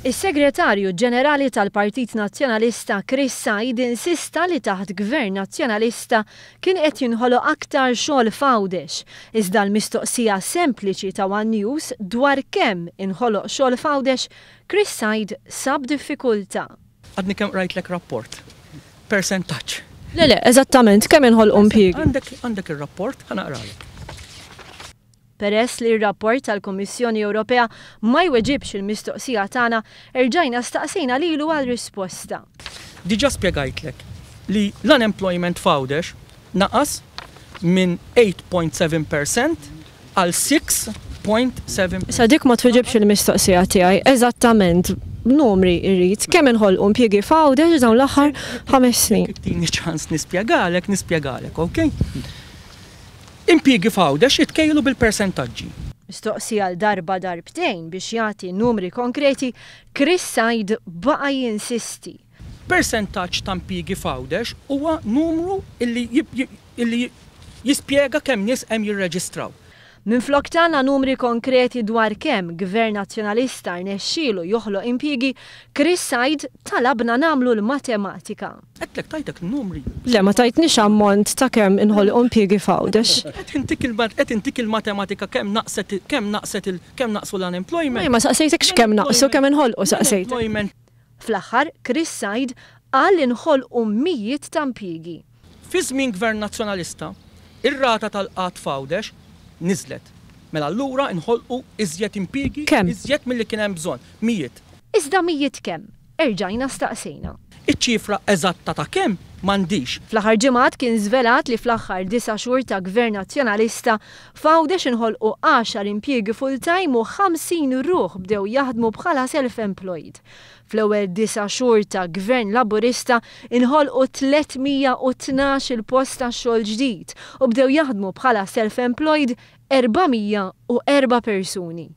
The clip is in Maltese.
Is-Segretarju Ġenerali tal-Partit Nazzjonalista Chris Said insista li taħt Gvern Nazzjonalista kien qed jinħoloq aktar xogħol f'għawdex. Iżda l-mistoqsija sempliċi ta' One News dwar kemm inħoloq xogħol f'għawdex, Chris Said sab diffikultà. Għadni kemm rajtlek rapport. Percentaġġ. Le, eżattament kemm inħolqu impjiegi. Għandek ir-rapport, ħanaqralek. Peress li r-rapport tal-Kummissjoni Ewropea ma jweġibx il-mistoqsija tagħna, erġajna staqsina lilu għal risposta. Diġà spjegajtlek li l-unemployment f'għawdex naqas minn 8.7% għal 6.7%. Sa dik ma tweġibx il-mistoqsija tiegħi, eżattament numri irrid kemm inħolqu impjiegi f'għawdex dawn l-aħħar 5 snin. Tini ċans nispjegalek, okej? Impjiegi f'għawdex jitkejlu bil-persentaġġi. Mistoqsija l darba darbtejn biex jagħti numri konkreti, Chris Said baqa' jinsisti. Persentaġġ ta' impjiegi f'għawdex huwa numru illi jispjega kemm nies hemm jirreġistraw. Minflok tagħna numri konkreti dwar kemm Gvern Nazzjonalista rnexxielu joħloq impjiegi, Chris Said talabna nagħmlu l-matematika. Għedlek tajtek numri. Le ma tajtniex ammont ta' kemm inħolqu impjiegi f'għawdex. Qed intik il-matematika kemm naqsu l-unemployment. Ma saqsejtekx kemm naqsu kemm inħolqu saqsejtek. Fl-aħħar Chris Said qal inħolqu mijiet ta' impjiegi. Fi żmien Gvern Nazzjonalista, ir-rata tal-qatt f'għawdex nizlet. Mela allura inħolqu iżjed impjiegi, iżjed milli kien hemm bżonn. Mijiet. Iżda mijiet kemm? Erġajna staqsejna. Iċ-ċifra eżatta ta' kemm m'għandix. Fl-aħħar ġimgħat kien żvelat li fl-aħħar 9 xhur ta' Gvern Nazzjonalista f'għawdex inħolqu 10 impjiegi full-time u 50 ruħ bdew jaħdmu bħala self-employed. Fl-ewwel 9 xhur ta' Gvern Laburista inħolqu 312 il-post ta' xogħol ġdid u bdew jaħdmu bħala self-employed 404 persuni.